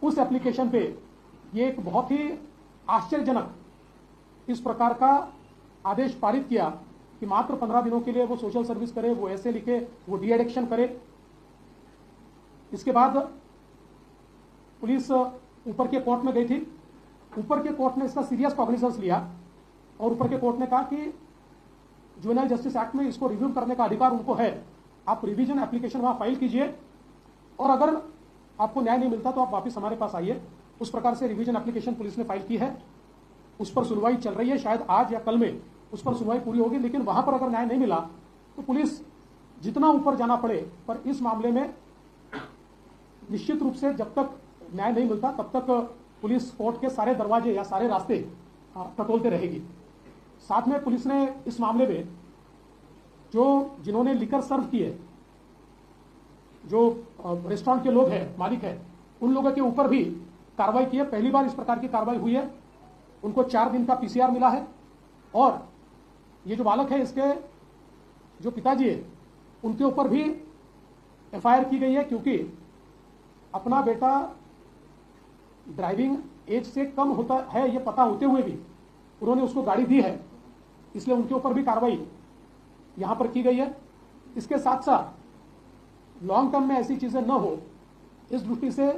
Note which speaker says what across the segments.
Speaker 1: उस एप्लीकेशन पे ये एक बहुत ही आश्चर्यजनक इस प्रकार का आदेश पारित किया कि मात्र 15 दिनों के लिए वो सोशल सर्विस करे, वो ऐसे लिखे, वो डी एडिक्शन करे। इसके बाद पुलिस ऊपर के कोर्ट में गई थी। ऊपर के कोर्ट ने इसका सीरियस कॉग्निजेंस लिया और ऊपर के कोर्ट ने कहा कि जुवेनाइल जस्टिस एक्ट में इसको रिव्यू करने का अधिकार उनको है, आप रिवीजन एप्लीकेशन वहां फाइल कीजिए और अगर आपको न्याय नहीं मिलता तो आप वापस हमारे पास आइए। उस प्रकार से रिवीजन एप्लीकेशन पुलिस ने फाइल की है, उस पर सुनवाई चल रही है। शायद आज या कल में उस पर सुनवाई पूरी होगी, लेकिन वहां पर अगर न्याय नहीं मिला तो पुलिस जितना ऊपर जाना पड़े, पर इस मामले में निश्चित रूप से जब तक न्याय नहीं मिलता तब तक पुलिस कोर्ट के सारे दरवाजे या सारे रास्ते टटोलते रहेगी। साथ में पुलिस ने इस मामले में जिन्होंने लिकर सर्व किए, जो रेस्टोरेंट के लोग हैं, मालिक है, उन लोगों के ऊपर भी कार्रवाई की है। पहली बार इस प्रकार की कार्रवाई हुई है। उनको 4 दिन का पीसीआर मिला है और ये जो बालक है, इसके जो पिताजी है, उनके ऊपर भी एफआईआर की गई है, क्योंकि अपना बेटा ड्राइविंग एज से कम होता है ये पता होते हुए भी उन्होंने उसको गाड़ी दी है, इसलिए उनके ऊपर भी कार्रवाई यहां पर की गई है। इसके साथ साथ लॉन्ग टर्म में ऐसी चीजें न हो, इस दृष्टि से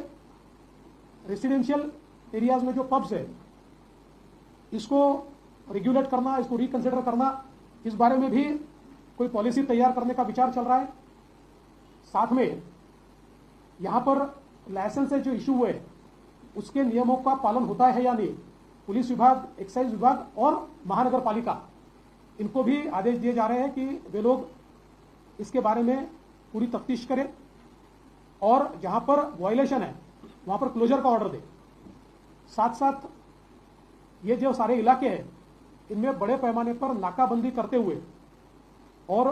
Speaker 1: रेसिडेंशियल एरियाज में जो पब्स है इसको रेगुलेट करना, इसको रिकंसिडर करना, इस बारे में भी कोई पॉलिसी तैयार करने का विचार चल रहा है। साथ में यहां पर लाइसेंस जो इशू हुए उसके नियमों का पालन होता है या नहीं, पुलिस विभाग, एक्साइज विभाग और महानगर पालिका, इनको भी आदेश दिए जा रहे हैं कि वे लोग इसके बारे में पूरी तफ्तीश करें और जहां पर वायलेशन है वहां पर क्लोजर का ऑर्डर दे। साथ साथ ये जो सारे इलाके हैं इनमें बड़े पैमाने पर नाकाबंदी करते हुए और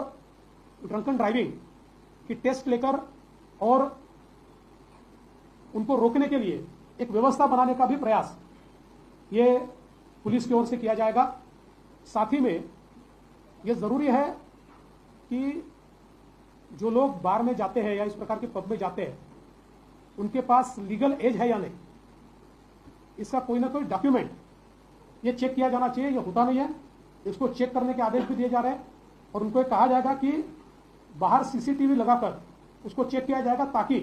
Speaker 1: ड्रंकन ड्राइविंग की टेस्ट लेकर और उनको रोकने के लिए एक व्यवस्था बनाने का भी प्रयास ये पुलिस की ओर से किया जाएगा। साथ ही में ये जरूरी है कि जो लोग बार में जाते हैं या इस प्रकार के पब में जाते हैं उनके पास लीगल एज है या नहीं, इसका कोई ना कोई डॉक्यूमेंट ये चेक किया जाना चाहिए। ये होता नहीं है, इसको चेक करने के आदेश भी दिए जा रहे हैं और उनको कहा जाएगा कि बाहर सीसीटीवी लगाकर उसको चेक किया जाएगा, ताकि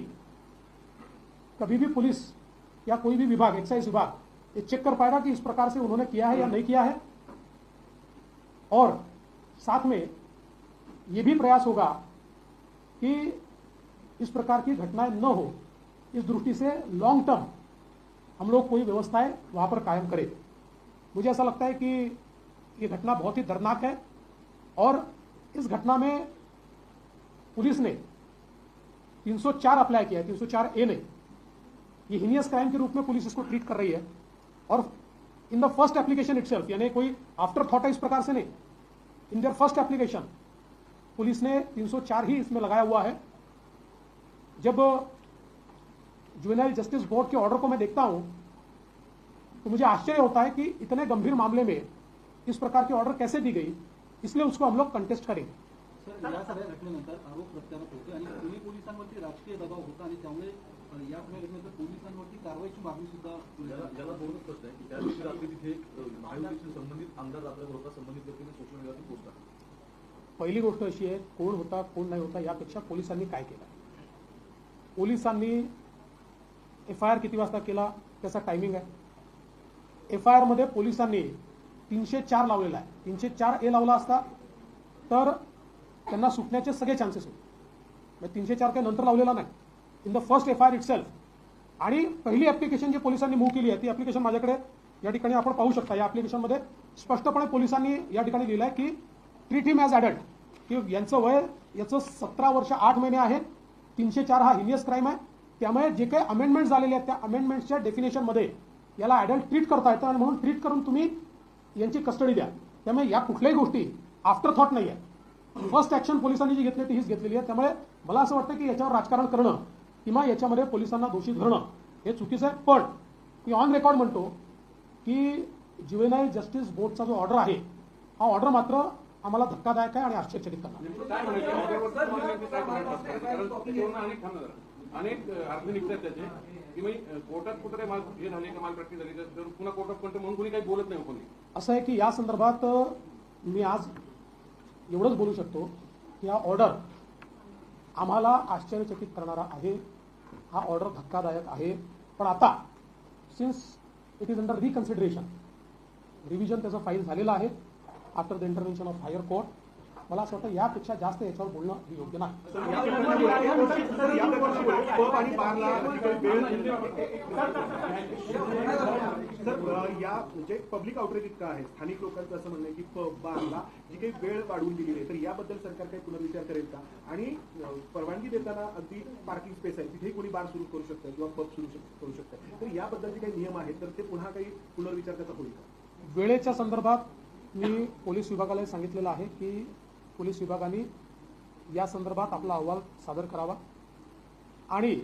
Speaker 1: कभी भी पुलिस या कोई भी विभाग, एक्साइज विभाग ये चेक कर पाएगा कि इस प्रकार से उन्होंने किया है या नहीं किया है। और साथ में ये भी प्रयास होगा कि इस प्रकार की घटनाएं न हो, इस दृष्टि से लॉन्ग टर्म हम लोग कोई व्यवस्थाएं वहां पर कायम करें। मुझे ऐसा लगता है कि ये घटना बहुत ही दर्दनाक है और इस घटना में पुलिस ने 304 अप्लाई किया है, 304A ने। ये हीनियस क्राइम के रूप में पुलिस इसको ट्रीट कर रही है और in the first application itself, यानी कोई आफ्टर थॉट है इस प्रकार से नहीं, in their first application police ने 304 ही इसमें लगाया हुआ है। जब जुवेनाइल जस्टिस बोर्ड के ऑर्डर को मैं देखता हूं तो मुझे आश्चर्य होता है कि इतने गंभीर मामले में इस प्रकार की ऑर्डर कैसे दी गई, इसलिए उसको हम लोग कंटेस्ट करेंगे।
Speaker 2: सर, या सगळ्या घटनेनंतर आरोप प्रत्यारोप होते आणि पुणे पोलिसांवरती राजकीय दबाव होता आणि त्यामुळे या घटनेनंतर पोलिसांवरती कारवाईची मागणी सुद्धा
Speaker 3: ज्याला बोलत प्रश्न आहे की त्या दिवशी रात्री तिथे महायुतीशी संबंधित आमदार रात्रभर होता, संबंधित व्यक्तीने सोशल मीडियावरती पोस्ट टाकली।
Speaker 1: पहिली गोष्ट अशी आहे, कोण होता कोण नाही होता यापेक्षा पोलिसांनी काय केलं, पोलिसांनी एफआयआर किती वाजता केला त्याचा टायमिंग आहे। एफआयआर मध्ये पोलिसांनी 304 लावलेला आहे, 304A लावला असता तर त्यांना सुटण्याचे सगळे चान्सेस होते। 304 काही नंतर लावलेला नाही, in the first FIR itself. आणि पहिली ऍप्लिकेशन जी पोलिसांनी मूव्ह केली आहे ती ऍप्लिकेशन माझ्याकडे या ठिकाणी आपण पाहू शकता। या ऍप्लिकेशनमध्ये स्पष्टपणे पोलिसांनी या ठिकाणी लिहिलं आहे की ट्रीट हिम ॲज ॲडल्ट, की यांचं वय याचं 17 वर्ष 8 महिने आहे। 304 हा हिनियस क्राइम आहे, त्यामुळे जे काही अमेंडमेंट झालेले आहेत त्या अमेंडमेंटच्या डेफिनेशनमध्ये याला ॲडल्ट ट्रीट करता येतं आणि म्हणून ट्रीट करून तुम्ही यांची कस्टडी द्या। त्यामुळे या कुठल्याही गोष्टी आफ्टर थॉट नाही आहे, फर्स्ट ऍक्शन पोलिसांनी जी घेतली ती हीच घेतलेली आहे। त्यामुळे मला असं वाटतं की याच्यावर राजकारण करणं किंवा याच्यामध्ये पोलिसांना दोषी धरणं हे चुकीचं आहे। पण मी ऑन रेकॉर्ड म्हणतो की जुवेनाइल जस्टिस बोर्डचा जो ऑर्डर आहे हा ऑर्डर मात्र आम्हाला धक्कादायक आहे आणि आश्चर्यचकित करणार।
Speaker 4: अनेक अर्ज निघतात त्याचे की मी कोर्टात कुठे माल हे झाले का माल प्रॅक्टिस झाली तर पुन्हा कोर्ट ऑफ कंटेम्प्ट म्हणून कोणी काही बोलत नाही कोणी.
Speaker 1: असं आहे की या संदर्भात मी आज एवढंच बोलू शकतो की हा ऑर्डर आम्हाला आश्चर्यचकित करणारा आहे. हा ऑर्डर धक्कादायक आहे. पण आता since it is under reconsideration, revision त्याचं फाईल झालेलं आहे after the intervention of higher court. मला असं वाटतं यापेक्षा जास्त याच्यावर बोलणं हे योग्य नाही.
Speaker 5: या म्हणजे पब्लिक आउटरीच इतका आहे. स्थानिक लोकांचं असं म्हणणं आहे की पब बारला जी काही वेळ वाढवून दिलेली आहे तर याबद्दल सरकार काही पुनर्विचार करेल का? आणि परवानगी देताना अगदी पार्किंग स्पेस आहे तिथे कोणी बार सुरू करू शकतं किंवा पब सुरू करू शकतं, तर याबद्दल जे काही नियम आहेत तर ते पुन्हा काही पुनर्विचार त्याचा होईल का?
Speaker 1: वेळेच्या संदर्भात मी पोलीस विभागाला सांगितलेलं आहे की पोलीस विभागाने या संदर्भात आपला अहवाल सादर करावा आणि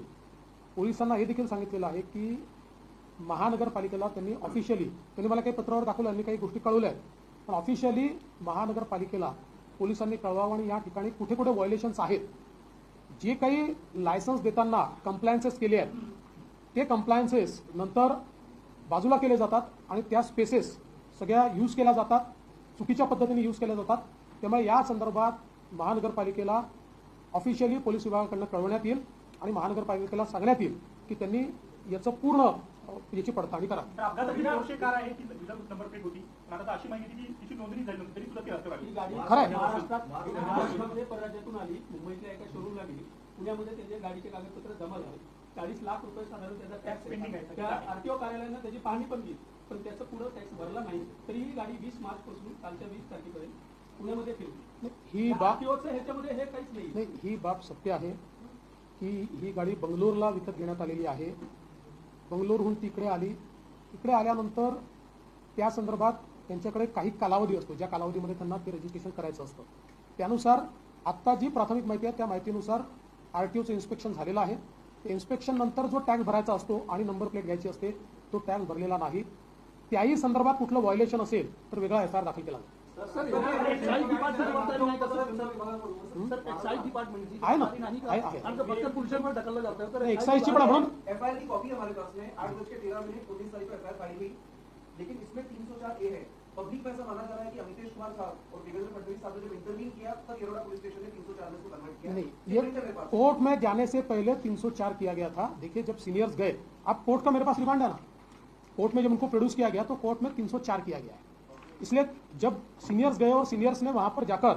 Speaker 1: पोलिसांना हे देखील सांगितलेलं आहे की महानगरपालिकेला त्यांनी ऑफिशियली, त्यांनी मला काही पत्रावर दाखवलं आणि काही गोष्टी कळवल्या आहेत, पण ऑफिशियली महानगरपालिकेला पोलिसांनी कळवावं आणि या ठिकाणी कुठे कुठे व्हायोलेशन्स आहेत, जे काही लायसन्स देताना कंप्लायन्सेस केले आहेत ते कंप्लायन्सेस नंतर बाजूला केले जातात आणि त्या स्पेसेस सगळ्या यूज केल्या जातात, चुकीच्या पद्धतीने यूज केल्या जातात. त्यामुळे या संदर्भात महानगरपालिकेला ऑफिशियली पोलीस विभागाकडून कळवण्यात येईल आणि महानगरपालिकेला सांगण्यात येईल की त्यांनी याचं पूर्ण याची पडताळणी करा.
Speaker 6: अपघाताची दोषे कार आहे की विदाउट नंबर प्लेट होती, पण आता अशी माहिती की तिची नोंदणी झाली नव्हती तरी सुद्धा ती रस्त्यावर आली.
Speaker 1: खरं आहे.
Speaker 2: महाराष्ट्रामध्ये परराज्यातून आली, मुंबईतल्या एका शोरूमला गेली, पुण्यामध्ये त्याचे गाडीचे कागदपत्र जमा झाले, 40 लाख रुपये साधारण त्याचा टॅक्स पेंडिंग आहे. त्या आरटीओ कार्यालयानं त्याची पाहणी पण केली, पण त्याचं पुढं टॅक्स भरला नाही. तरी ही गाडी 20 मार्च पासून कालच्या 20 तारखेपर्यंत पुण्यामध्ये फिरली.
Speaker 1: ही बाब
Speaker 2: आरटीओचं ह्याच्यामध्ये हे काहीच नाही.
Speaker 1: ही बाब सत्य आहे की ही गाडी बंगलोरला विकत घेण्यात आलेली आहे. बंगलोरहून तिकडे आली. इकडे आल्यानंतर त्या संदर्भात त्यांच्याकडे काही कालावधी असतो, ज्या कालावधीमध्ये त्यांना ते रजिस्ट्रेशन करायचं असतं. त्यानुसार आत्ता जी प्राथमिक माहिती आहे त्या माहितीनुसार आरटीओचं इन्स्पेक्शन झालेलं आहे. इन्स्पेक्शन नंतर जो टॅक्स भरायचा असतो आणि नंबर प्लेट घ्यायची असते तो टॅक्स भरलेला नाही. त्याही संदर्भात कुठलं व्हायोलेशन असेल तर वेगळा एफआयआर दाखल केला जाईल. आहे ना, आहे एक्साइजची पण आपण
Speaker 7: एफआईआर की कॉपी हमारे पास में 8:13 19 तारीख को एफआईआर फाइल हुई, लेकिन इसमें 304A है. पब्लिक में ऐसा माना जा रहा है कि अमितेश कुमार साहब और देवेंद्र फडणवीस साहब ने जब इंटरव्यू किया तब येरवडा पुलिस स्टेशन ने 304 में उसको कन्वर्ट किया.
Speaker 1: नहीं, ये कोर्ट में जाने से पहले 304 किया गया था. देखिए जब सीनियर्स गए, अब कोर्ट का मेरे पास रिमांड है ना, कोर्ट में जब उनको प्रोड्यूस किया गया तो कोर्ट में 304 किया गया है. इसलिए जब सीनियर्स गए और सीनियर्स ने वहां पर जाकर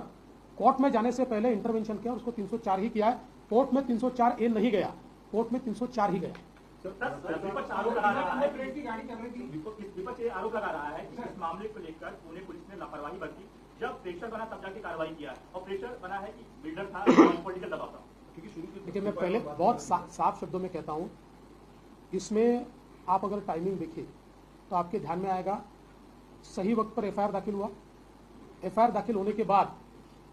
Speaker 1: कोर्ट में जाने से पहले इंटरवेंशन किया, उसको 304 ही किया है. कोर्ट में 304A नहीं गया, कोर्ट में 304 ही गया.
Speaker 6: विपक्ष आरोप लगा रहा है, विपक्ष ये आरोप लगा रहा है कि इस मामले को लेकर पुणे पुलिस ने लापरवाही बरती. जब प्रेशर बना तब जाके कार्रवाई किया और प्रेशर बना है कि बिल्डर था, पॉलिटिकल दबाव था.
Speaker 1: देखिए मैं पहले बहुत साफ शब्दों में कहता हूं, इसमें आप अगर टाइमिंग देखिए तो आपके ध्यान में आएगा सही वक्त पर एफआईआर दाखिल हुआ. एफआईआर दाखिल होने के बाद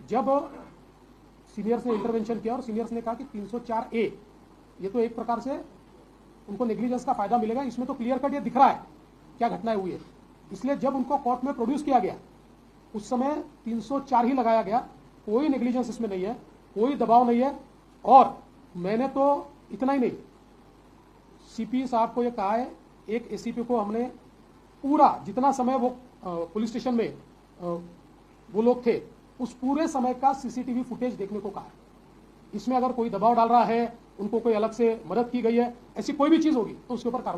Speaker 1: जब सीनियर्स ने इंटरवेंशन किया और सीनियर्स ने कहा कि 304A ये तो एक प्रकार से उनको नेग्लिजेंस का फायदा मिलेगा, इसमें तो क्लियर कट ये दिख रहा है क्या घटनाएं हुई है. इसलिए जब उनको कोर्ट में प्रोड्यूस किया गया उस समय 304 ही लगाया गया. कोई नेग्लिजेंस इसमें नहीं है, कोई दबाव नहीं है. और मैंने तो इतना ही नहीं, सीपी साहब को ये कहा है, एक एसीपी को हमने पूरा जितना समय वो पुलिस स्टेशन में वो लोग थे उस पूरे समय का सीसीटीवी फुटेज देखने को कहा है. इसमें अगर कोई दबाव डाल रहा है, उनको कोई अलग से मदद की गई है, ऐसी कोई भी चीज होगी तो उसके ऊपर कार्रवाई